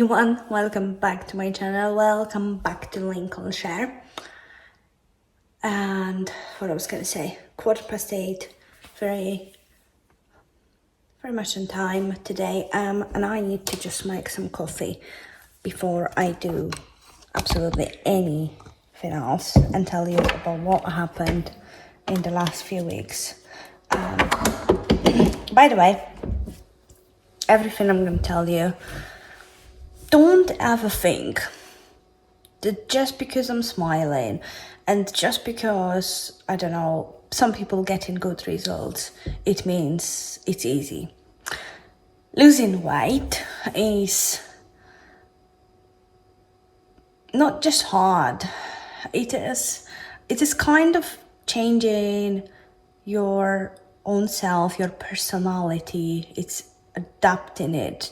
everyone, welcome back to my channel, welcome back to Lincolnshire. And what I was gonna say, 8:15, very much on time today, and I need to just make some coffee before I do absolutely anything else and tell you about what happened in the last few weeks. By the way, everything I'm gonna tell you, don't ever think that just because I'm smiling and just because, I don't know, some people getting good results, it means it's easy. Losing weight is not just hard. It is kind of changing your own self, your personality. It's adapting it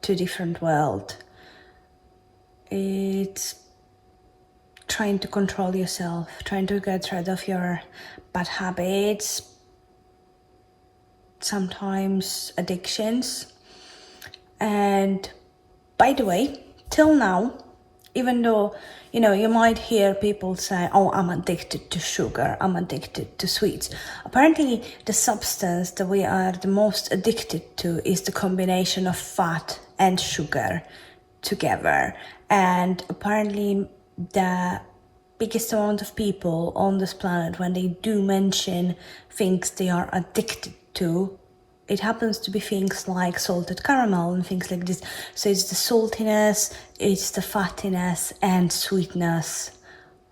to a different world. It's trying to control yourself, trying to get rid of your bad habits, sometimes addictions. And by the way, till now, even though, you might hear people say, oh, I'm addicted to sugar, I'm addicted to sweets. Apparently, the substance that we are the most addicted to is the combination of fat and sugar together. And apparently, the biggest amount of people on this planet, when they do mention things they are addicted to, it happens to be things like salted caramel and things like this. So it's the saltiness, it's the fattiness and sweetness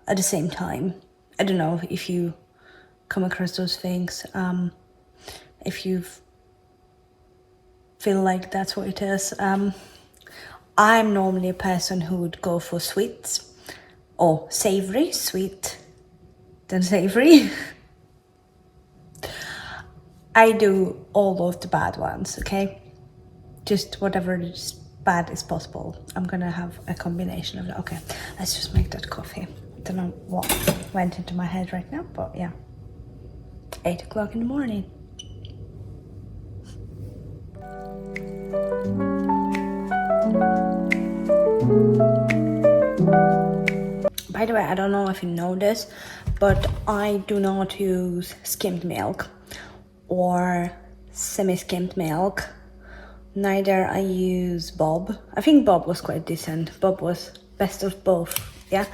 at the same time. I don't know if you come across those things. If you feel like that's what it is. I'm normally a person who would go for sweets or savory, sweet then savory. I do all of the bad ones, okay? Just whatever is bad is possible. I'm gonna have a combination of that. Okay, let's just make that coffee. Don't know what went into my head right now, but yeah. 8 o'clock in the morning. By the way, I don't know if you know this, but I do not use skimmed milk or semi-skimmed milk. Neither I use Bob. I think Bob was quite decent. Bob was best of both, yeah?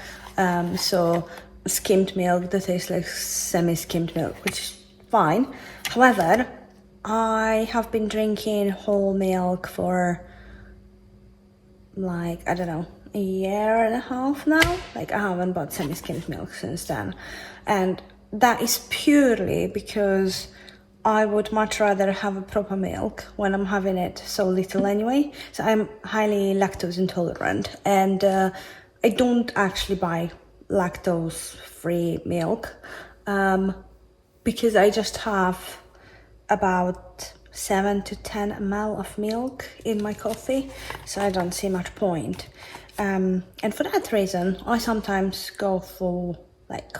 So skimmed milk that tastes like semi-skimmed milk, which is fine. However, I have been drinking whole milk for like, I don't know, a year and a half now. Like, I haven't bought semi-skimmed milk since then. And that is purely because I would much rather have a proper milk when I'm having it so little anyway. So I'm highly lactose intolerant, and I don't actually buy lactose-free milk because I just have about 7 to 10 ml of milk in my coffee, so I don't see much point. And for that reason, I sometimes go for like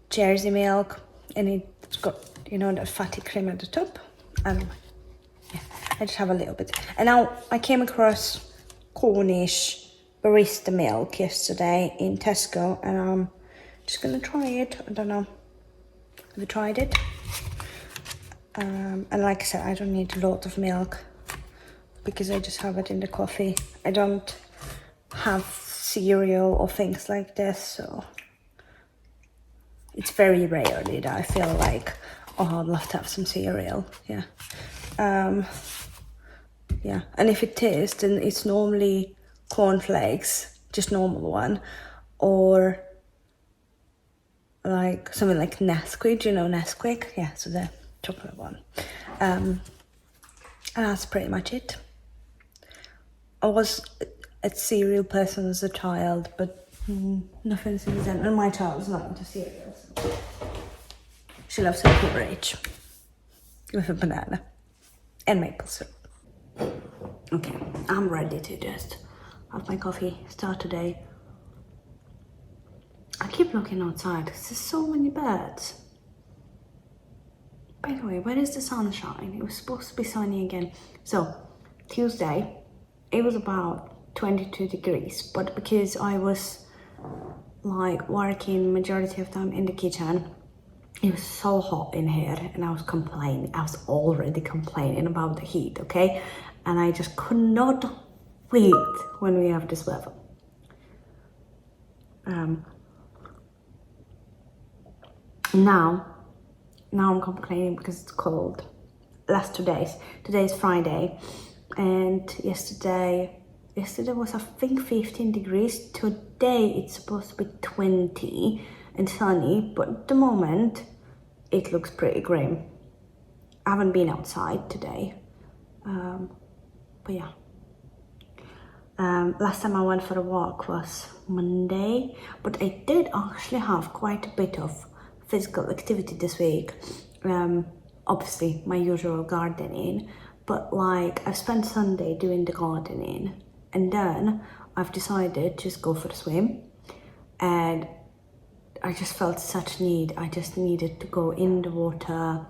Jersey milk, and it's got, the fatty cream at the top. And yeah, I just have a little bit. And now I came across Cornish barista milk yesterday in Tesco, and I'm just gonna try it. I don't know. Have you tried it? And like I said, I don't need a lot of milk because I just have it in the coffee. I don't have cereal or things like this, so it's very rarely that I feel like, oh, I'd love to have some cereal. Yeah. Yeah. And if it is, then it's normally cornflakes, just normal one, or like something like Nesquik. Do you know Nesquik? Yeah, so the chocolate one. And that's pretty much it. I was a cereal person as a child, but nothing since then. And my child is not into cereal. So she loves her porridge with a banana and maple syrup. Okay, I'm ready to just have my coffee, start today. I keep looking outside because there's so many birds. By the way, where is the sunshine? It was supposed to be sunny again. So, Tuesday, it was about 22 degrees, but because I was like working majority of time in the kitchen, it was so hot in here, and I was already complaining about the heat, okay? And I just could not wait when we have this weather. Now I'm complaining because it's cold. Last 2 days. Today is Friday, and yesterday was, I think, 15 degrees. Today it's supposed to be 20 and sunny, but at the moment it looks pretty grim. I haven't been outside today, but yeah. Last time I went for a walk was Monday, but I did actually have quite a bit of physical activity this week. Obviously my usual gardening, but like I've spent Sunday doing the gardening, and then I've decided to just go for a swim, and I just felt such need. I just needed to go in the water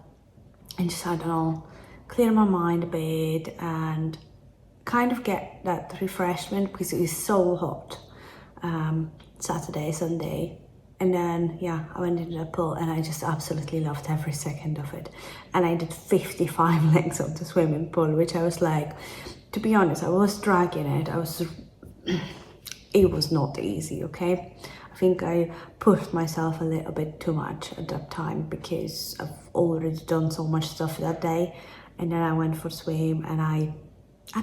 and just, I don't know, clear my mind a bit and kind of get that refreshment, because it was so hot Saturday, Sunday. And then, yeah, I went into the pool and I just absolutely loved every second of it. And I did 55 legs of the swimming pool, which I was like, to be honest, I was dragging it. It was not easy, okay? I think I pushed myself a little bit too much at that time, because I've already done so much stuff that day. And then I went for a swim, and I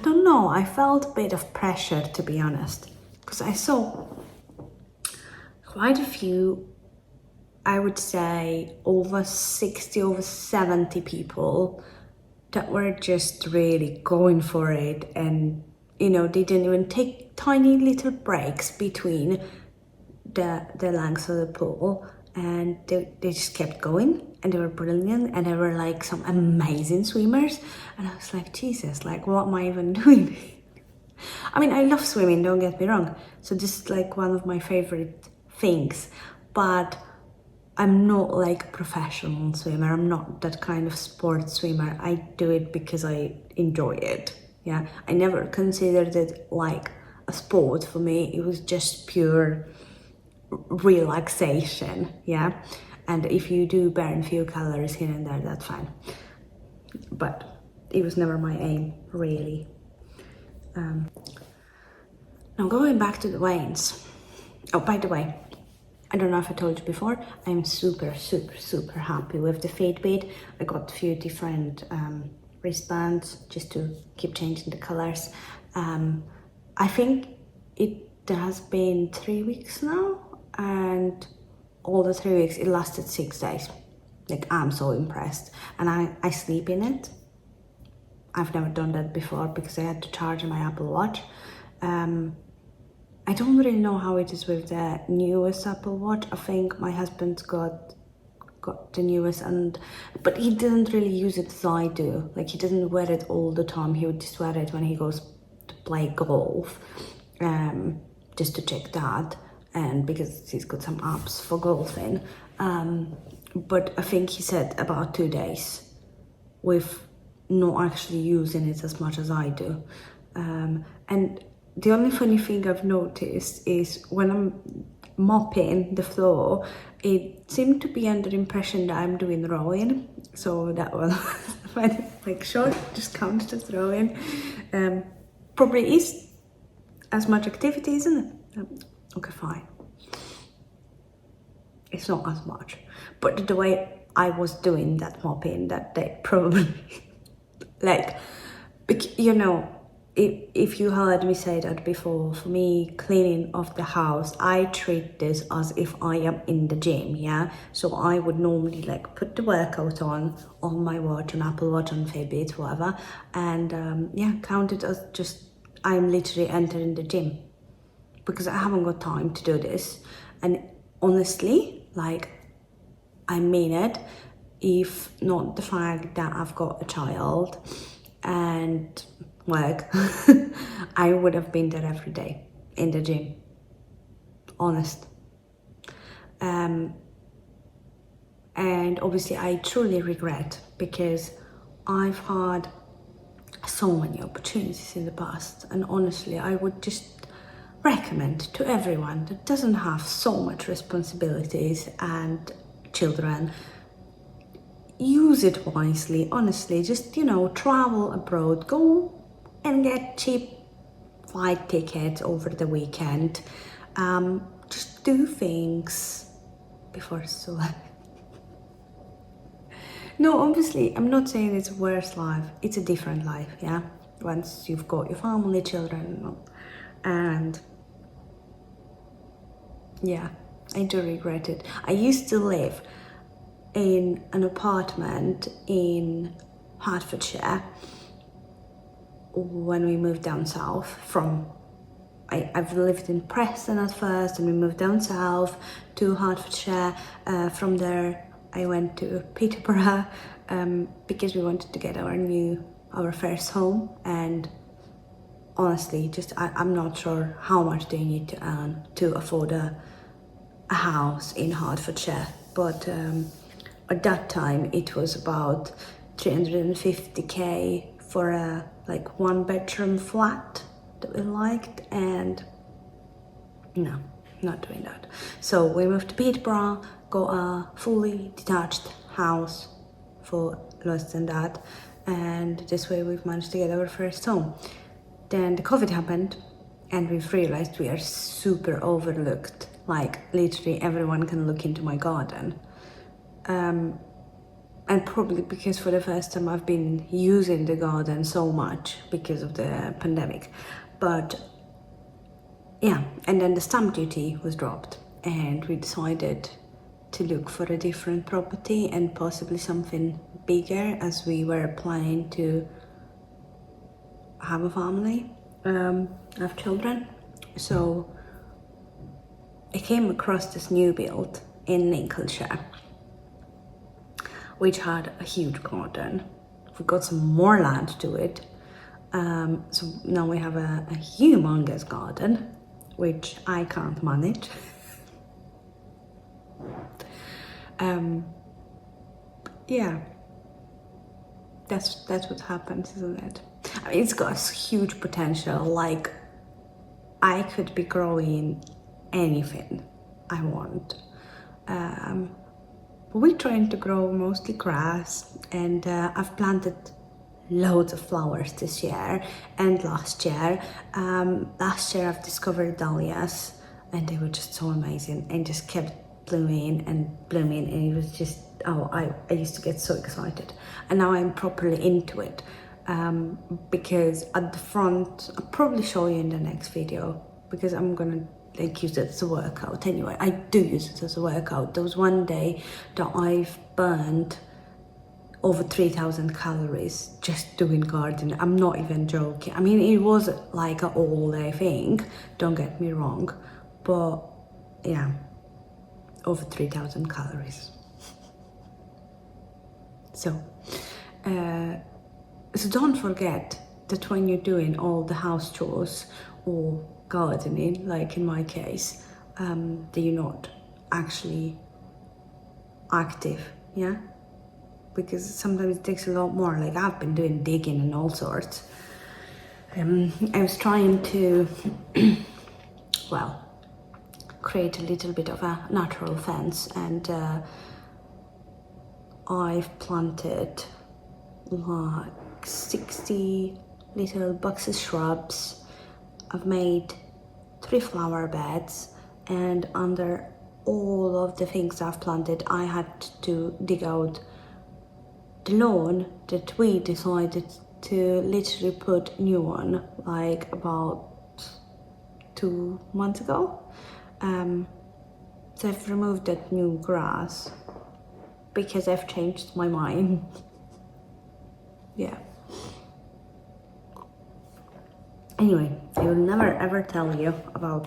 don't know, I felt a bit of pressure, to be honest, because I saw quite a few, I would say over 60, over 70 people that were just really going for it. And, you know, they didn't even take tiny little breaks between the lengths of the pool, and they just kept going, and they were brilliant, and they were like some amazing swimmers. And I was like, Jesus, like, what am I even doing? I mean, I love swimming, don't get me wrong, so this is like one of my favorite things, but I'm not like a professional swimmer. I'm not that kind of sports swimmer. I do it because I enjoy it. Yeah, I never considered it like a sport. For me, it was just pure relaxation. Yeah, and if you do burn a few calories here and there, that's fine, but it was never my aim, really. Now going back to the veins. Oh, by the way, I don't know if I told you before, I'm super happy with the Fitbit. I got a few different wristbands just to keep changing the colors. I think it has been 3 weeks now, and all the 3 weeks it lasted 6 days. Like, I'm so impressed, and I sleep in it. I've never done that before because I had to charge my Apple Watch. I don't really know how it is with the newest Apple Watch. I think my husband's got the newest, but he doesn't really use it as I do. Like, he doesn't wear it all the time. He would just wear it when he goes to play golf, just to check that, and because he's got some apps for golfing. But I think he said about 2 days with not actually using it as much as I do. And the only funny thing I've noticed is when I'm mopping the floor, it seemed to be under the impression that I'm doing rowing. So that was like, sure, just counts as rowing. Probably is as much activity, isn't it? Okay, fine. It's not as much, but the way I was doing that mopping that day, probably, like, you know, if you heard me say that before, for me, cleaning of the house, I treat this as if I am in the gym, yeah? So I would normally like put the workout on my watch, on Apple Watch, on Fitbit, whatever, and yeah, count it as just, I'm literally entering the gym, because I haven't got time to do this. And honestly, like, I mean it, if not the fact that I've got a child and work, I would have been there every day in the gym, honest. And obviously I truly regret, because I've had so many opportunities in the past, and honestly I would just recommend to everyone that doesn't have so much responsibilities and children, use it wisely. Honestly, just, you know, travel abroad, go and get cheap flight tickets over the weekend. Just do things before it's too late. No, obviously, I'm not saying it's a worse life. It's a different life, yeah? Once you've got your family, children, and yeah, I do regret it. I used to live in an apartment in Hertfordshire when we moved down south from I've lived in Preston at first, and we moved down south to Hertfordshire. From there, I went to Peterborough because we wanted to get our first home. And honestly, I'm not sure how much they need to earn to afford a house in Hertfordshire. But at that time, it was about 350k for a one bedroom flat that we liked, and no, not doing that. So we moved to Peterborough, got a fully detached house for less than that, and this way we've managed to get our first home. Then the COVID happened, and we've realized we are super overlooked. Like literally everyone can look into my garden. And probably because for the first time I've been using the garden so much because of the pandemic. But yeah, and then the stamp duty was dropped, and we decided to look for a different property and possibly something bigger, as we were planning to have a family, have children. So I came across this new build in Lincolnshire, which had a huge garden. We got some more land to it. So now we have a humongous garden, which I can't manage. Yeah, that's what happens, isn't it? I mean, it's got huge potential. Like, I could be growing anything I want. But we're trying to grow mostly grass, and I've planted loads of flowers this year and last year. Last year I've discovered dahlias, and they were just so amazing and just kept blooming and blooming, and it was just, I used to get so excited. And now I'm properly into it, because at the front, I'll probably show you in the next video, because I'm gonna use it as a workout anyway. I do use it as a workout. There was one day that I've burned over 3,000 calories just doing gardening. I'm not even joking. I mean, it was like an all-day thing, don't get me wrong, but yeah, over 3,000 calories. So don't forget that when you're doing all the house chores or gardening, like in my case, that you're not actually active, yeah? Because sometimes it takes a lot more. Like, I've been doing digging and all sorts. I was trying to, well, create a little bit of a natural fence, and I've planted like 60 little boxes shrubs. I've made 3 flower beds, and under all of the things I've planted, I had to dig out the lawn that we decided to literally put new on like about 2 months ago. So I've removed that new grass because I've changed my mind. Yeah. Anyway, I will never ever tell you about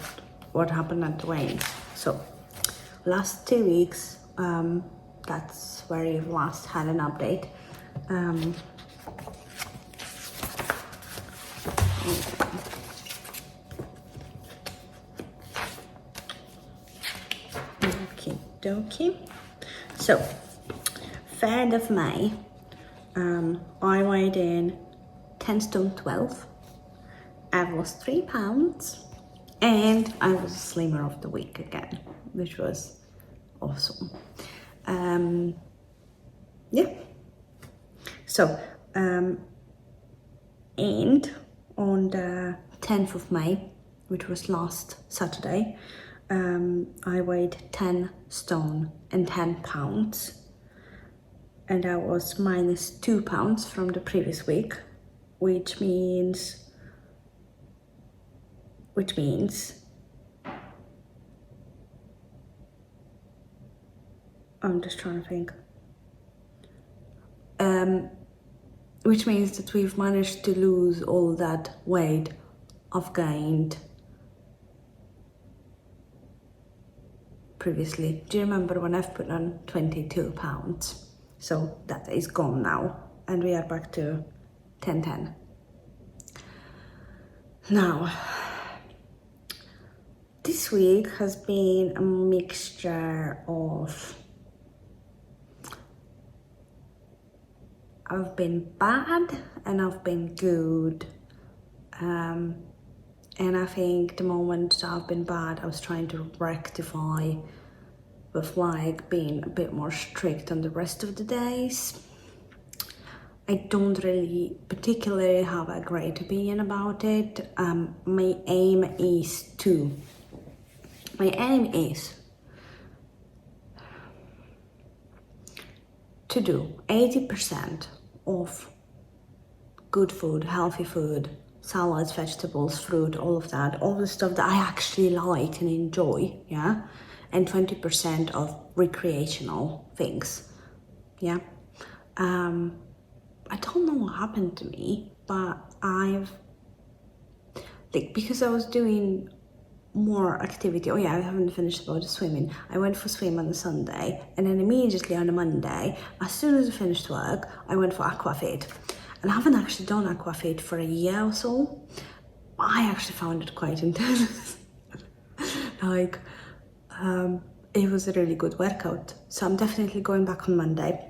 what happened at Dwayne's. So last 2 weeks, that's where you've last had an update. Okie dokie. So 3rd of May, I weighed in 10 stone 12. I've lost 3 pounds and I was slimmer of the week again, which was awesome. Yeah. So, and on the 10th of May, which was last Saturday, I weighed 10 stone and 10 pounds. And I was minus 2 pounds from the previous week, which means I'm just trying to think. Which means that we've managed to lose all that weight I've gained previously. Do you remember when I've put on 22 pounds? So that is gone now, and we are back to 10-10. Now, this week has been a mixture of I've been bad and I've been good. And I think the moment I've been bad, I was trying to rectify with like being a bit more strict on the rest of the days. I don't really particularly have a great opinion about it. My aim is to do 80% of good food, healthy food, salads, vegetables, fruit, all the stuff that I actually like and enjoy, yeah? And 20% of recreational things, yeah? I don't know what happened to me, but because I was doing more activity. Oh yeah, I haven't finished about the swimming. I went for swim on the Sunday, and then immediately on the Monday, as soon as I finished work, I went for aquafit. And I haven't actually done aquafit for a year or so. I actually found it quite intense. It was a really good workout. So I'm definitely going back on Monday.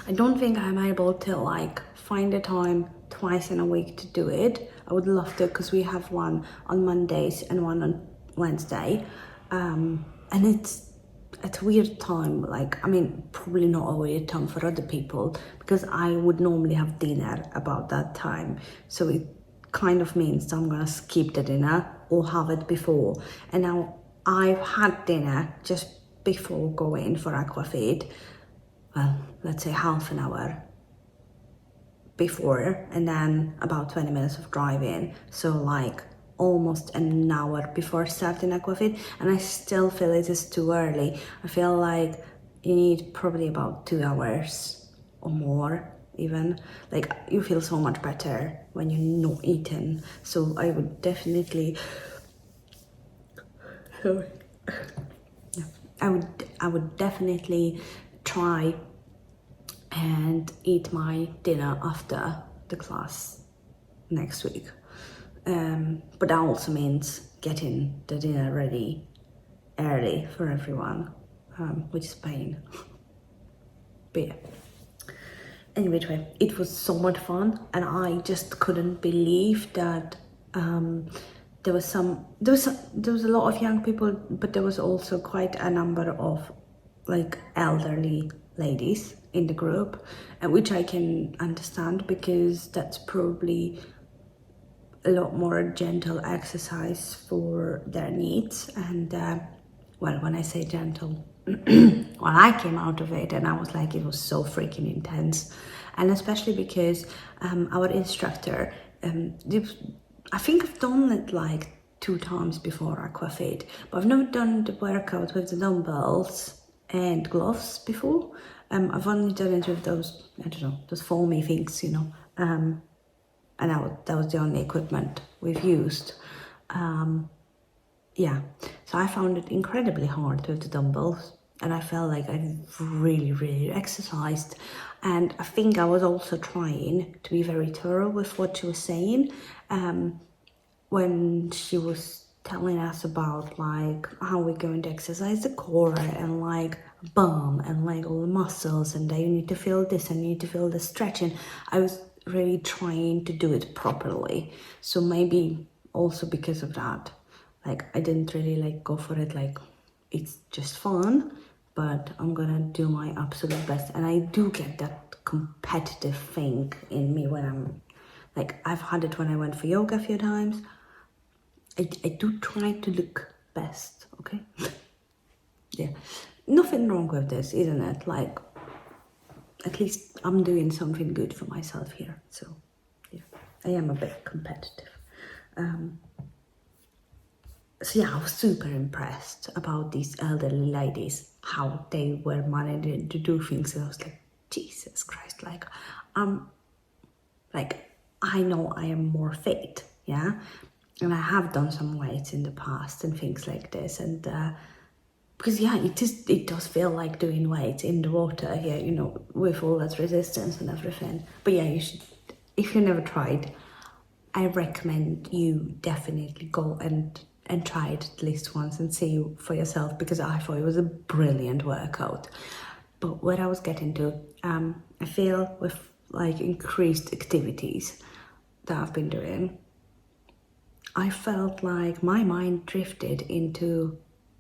I don't think I'm able to find a time twice in a week to do it. I would love to, because we have one on Mondays and one on Wednesday. And it's at a weird time, probably not a weird time for other people, because I would normally have dinner about that time. So it kind of means that I'm gonna skip the dinner or have it before. And now I've had dinner just before going for aquafit. Well, let's say half an hour before, and then about 20 minutes of driving. So almost an hour before starting aquafit, and I still feel it is too early. I feel like you need probably about 2 hours or more even. You feel so much better when you're not eating. So I would definitely I would definitely try and eat my dinner after the class next week. But that also means getting the dinner ready early for everyone, which is pain. But yeah. Anyway, it was so much fun, and I just couldn't believe that there was a lot of young people, but there was also quite a number of elderly ladies in the group, which I can understand, because that's probably a lot more gentle exercise for their needs. And when I say gentle, when I came out of it, and I was it was so freaking intense. And especially because our instructor, I think I've done it 2 times before aquafit, but I've never done the workout with the dumbbells and gloves before. I've only done it with those, I don't know, those foamy things, and that was the only equipment we've used. Yeah, so I found it incredibly hard with the dumbbells, and I felt like I really, really exercised. And I think I was also trying to be very thorough with what she was saying, when she was telling us about how we're going to exercise the core and bum and all the muscles, and that you need to feel this and you need to feel the stretching. I was really trying to do it properly. So maybe also because of that, like I didn't really like go for it, like it's just fun, but I'm gonna do my absolute best. And I do get that competitive thing in me when I'm like, I've had it when I went for yoga a few times. I do try to look best, okay? Yeah, nothing wrong with this, isn't it? Like, at least I'm doing something good for myself here. So, yeah, I am a bit competitive. So yeah, I was super impressed about these elderly ladies, how they were managing to do things. And I was like, Jesus Christ, like, I know I am more fit, yeah? And I have done some weights in the past and things like this. And because yeah, it does feel like doing weights in the water, yeah, you know, with all that resistance and everything. But yeah, you should, if you never tried, I recommend you definitely go and try it at least once and see for yourself, because I thought it was a brilliant workout. But what I was getting to, I feel with like increased activities that I've been doing, I felt like my mind drifted into,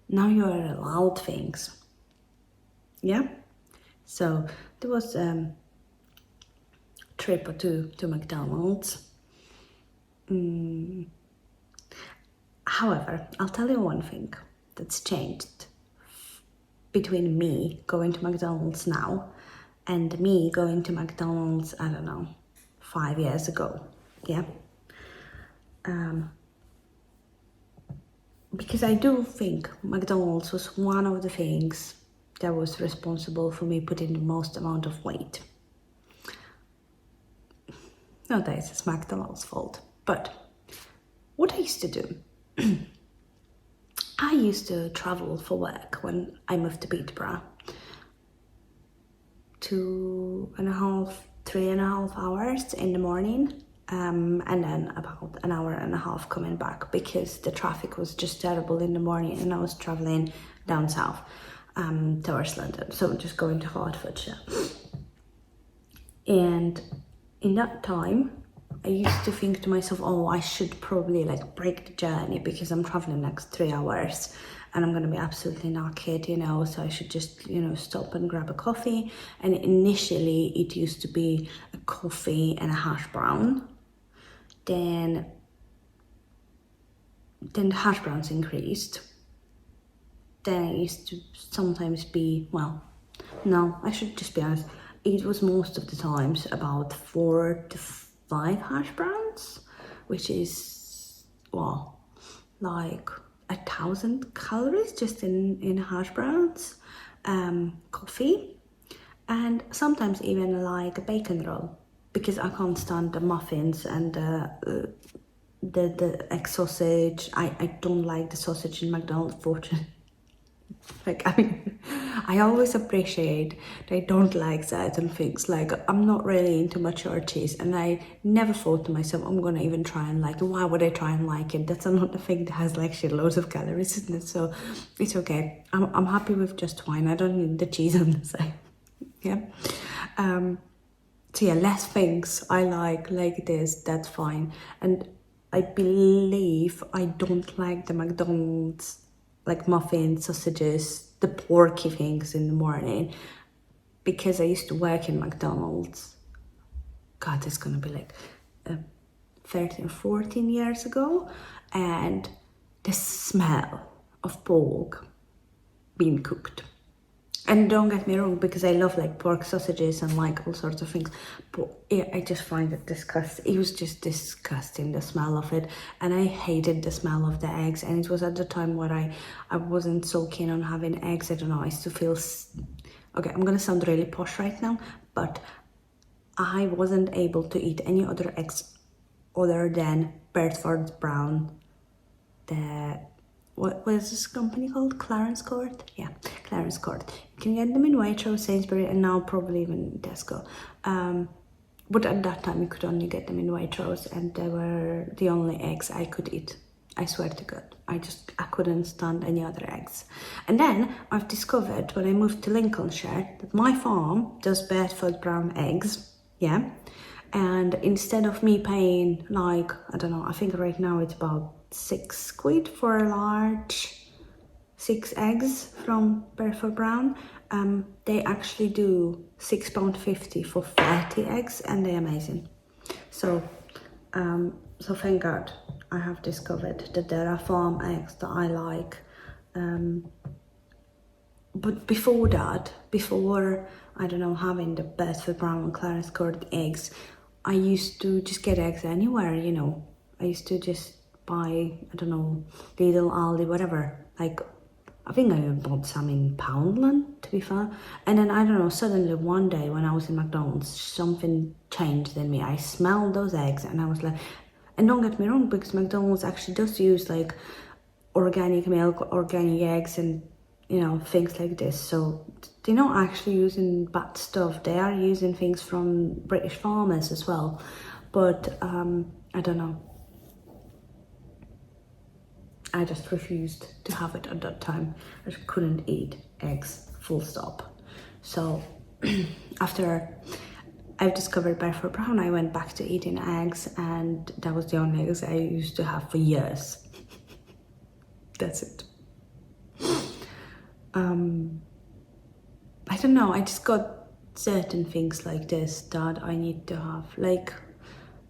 now you are allowed things. Yeah? So there was a trip or two to McDonald's. However, I'll tell you one thing that's changed between me going to McDonald's now and me going to McDonald's, I don't know, 5 years ago. Yeah? Because I do think McDonald's was one of the things that was responsible for me putting the most amount of weight. Nowadays, it's McDonald's fault. But what I used to do, I used to travel for work when I moved to Peterborough. 2.5, 3.5 hours in the morning, and then about an hour and a half coming back, because the traffic was just terrible in the morning and I was traveling down south towards London, so just going to Hertfordshire. And in that time, I used to think to myself, oh, I should probably like break the journey because I'm traveling next 3 hours and I'm gonna be absolutely knackered, you know, so I should just, you know, stop and grab a coffee. And initially it used to be a coffee and a hash brown. Then the hash browns increased. Then it used to sometimes be, well, no, I should just be honest, it was most of the times about 4 to 5 hash browns, which is, well, like 1,000 calories just in hash browns, coffee, and sometimes even like a bacon roll, because I can't stand the muffins and the egg sausage. I don't like the sausage in McDonald's, fortunately. Like, I mean, I always appreciate they don't like certain things. Like, I'm not really into mature cheese, and I never thought to myself, I'm gonna even try and like it. Why would I try and like it? That's another thing that has like shitloads of calories, isn't it? So it's okay. I'm happy with just wine. I don't need the cheese on the side. Yeah. So yeah, less things I like this, that's fine. And I believe I don't like the McDonald's like muffins, sausages, the porky things in the morning, because I used to work in McDonald's. God, it's gonna be like 13, 14 years ago. And the smell of pork being cooked. And don't get me wrong, because I love like pork sausages and like all sorts of things, but yeah, I just find it disgusting. It was just disgusting, the smell of it, and I hated the smell of the eggs. And it was at the time where I wasn't so keen on having eggs. I don't know, I used to feel, okay, I'm gonna sound really posh right now, but I wasn't able to eat any other eggs other than Bedford Brown, what was this company called? Clarence Court? Yeah, Clarence Court. You can get them in Waitrose, Sainsbury, and now probably even Tesco. But at that time you could only get them in Waitrose, and they were the only eggs I could eat. I swear to God. I couldn't stand any other eggs. And then I've discovered when I moved to Lincolnshire that my farm does Bedford Brown eggs, yeah? And instead of me paying like, I don't know, I think right now it's about £6 for a large 6 eggs from Barefoot Brown, they actually do £6.50 for 30 eggs, and they're amazing. So so thank God I have discovered that there are farm eggs that I like. But before that, before, I don't know, having the Barefoot Brown and Clarence Court eggs, I used to just get eggs anywhere, you know. I used to just buy, I don't know, Lidl, Aldi, whatever. Like, I think I bought some in Poundland, to be fair. And then, I don't know, suddenly one day when I was in McDonald's, something changed in me. I smelled those eggs and I was like, and don't get me wrong, because McDonald's actually does use like organic milk, organic eggs, and you know, things like this. So they're not actually using bad stuff. They are using things from British farmers as well. But I don't know. I just refused to have it at that time. I just couldn't eat eggs, full stop. So after I've discovered Barefoot Brown, I went back to eating eggs, and that was the only eggs I used to have for years. That's it. I don't know, I just got certain things like this that I need to have. Like,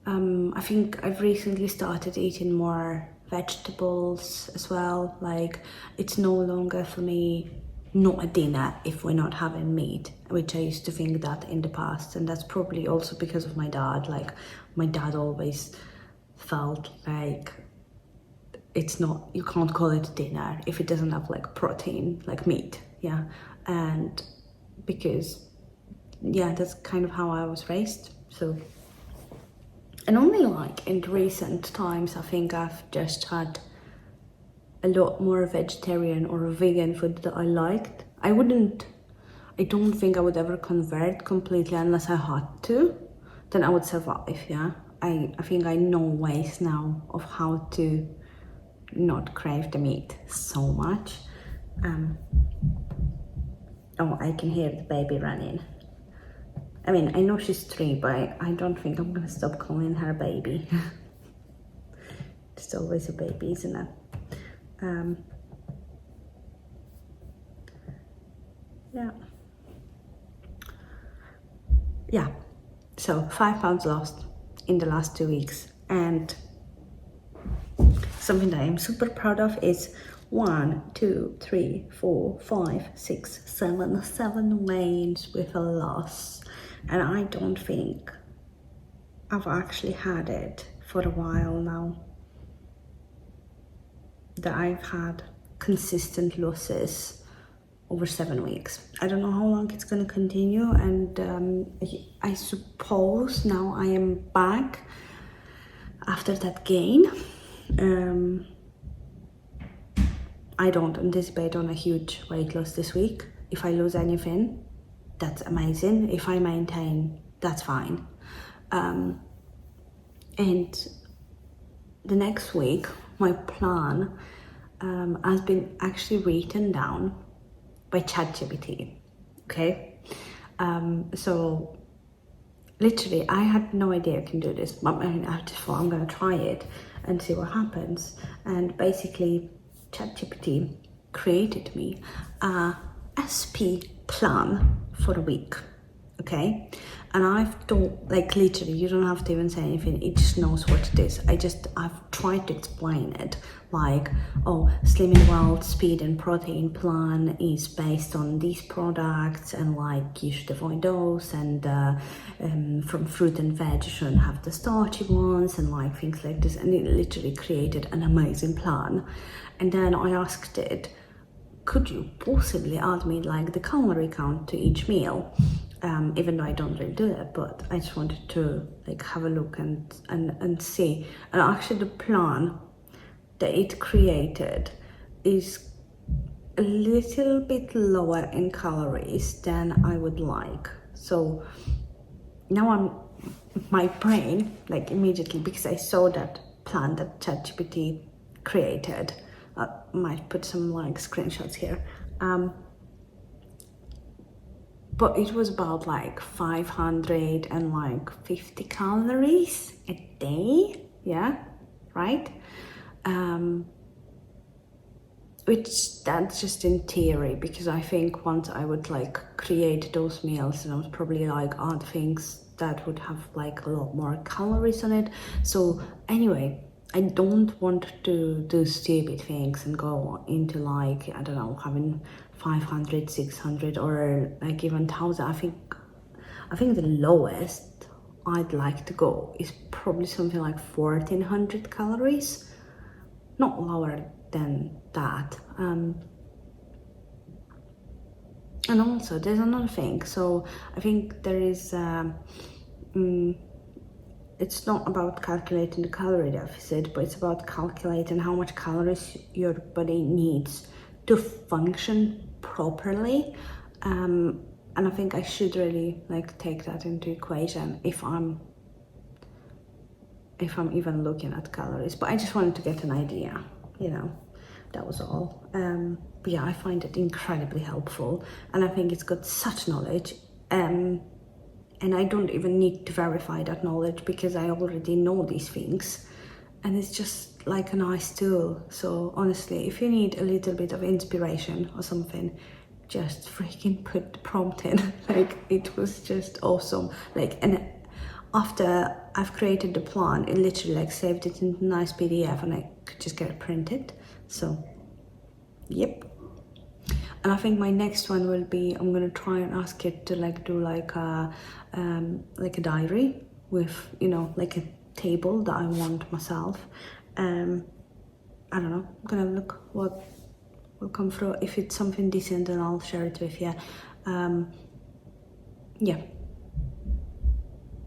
I think I've recently started eating more vegetables as well. Like, it's no longer for me not a dinner if we're not having meat, which I used to think that in the past. And that's probably also because of my dad. Like, my dad always felt like it's not, you can't call it dinner if it doesn't have like protein, like meat, yeah. And because, yeah, that's kind of how I was raised. So, and only like in recent times, I think I've just had a lot more vegetarian or vegan food that I liked. I don't think I would ever convert completely unless I had to. Then I would survive, yeah. I think I know ways now of how to not crave the meat so much. Oh, I can hear the baby running. I mean, I know she's 3, but I don't think I'm gonna stop calling her baby. It's always a baby, isn't it? Yeah. So 5 pounds lost in the last 2 weeks, and something that I'm super proud of is 1, 2, 3, 4, 5, 6, 7 wins with a loss. And I don't think I've actually had it for a while now, that I've had consistent losses over 7 weeks. I don't know how long it's going to continue, and I suppose now I am back after that gain. I don't anticipate on a huge weight loss this week. If I lose anything, that's amazing. If I maintain, that's fine. And the next week, my plan has been actually written down by ChatGPT, okay? So literally, I had no idea I can do this, but I mean, I'm gonna try it and see what happens. And basically, ChatGPT created me a SP plan for a week, okay? And I've done, like, literally, you don't have to even say anything, it just knows what it is. I've tried to explain it, like, oh, Slimming World Speed and Protein Plan is based on these products, and like, you should avoid those, and from fruit and veg, you shouldn't have the starchy ones, and like, things like this. And it literally created an amazing plan. And then I asked it, could you possibly add me like the calorie count to each meal? Even though I don't really do that, but I just wanted to like have a look and see. And actually the plan that it created is a little bit lower in calories than I would like. So now my brain, like immediately, because I saw that plan that ChatGPT created, might put some like screenshots here. but it was about like 550 calories a day. Yeah, right. Which that's just in theory, because I think once I would like create those meals, and I would probably like add things that would have like a lot more calories on it. So anyway, I don't want to do stupid things and go into like, I don't know, having 500, 600 or like even 1,000. I think the lowest I'd like to go is probably something like 1,400 calories, not lower than that. And also there's another thing. So I think there is it's not about calculating the calorie deficit, but it's about calculating how much calories your body needs to function properly. And I think I should really like take that into equation if I'm even looking at calories. But I just wanted to get an idea, you know, that was all. But yeah, I find it incredibly helpful, and I think it's got such knowledge. And I don't even need to verify that knowledge because I already know these things, and it's just like a nice tool. So honestly, if you need a little bit of inspiration or something, just freaking put the prompt in. Like, it was just awesome. Like, and after I've created the plan, it literally like saved it in a nice PDF, and I could just get it printed. So yep. And I think my next one will be, I'm gonna try and ask it to like do like a diary with, you know, like a table that I want myself. I don't know, I'm gonna look what will come through. If it's something decent, then I'll share it with you. Yeah,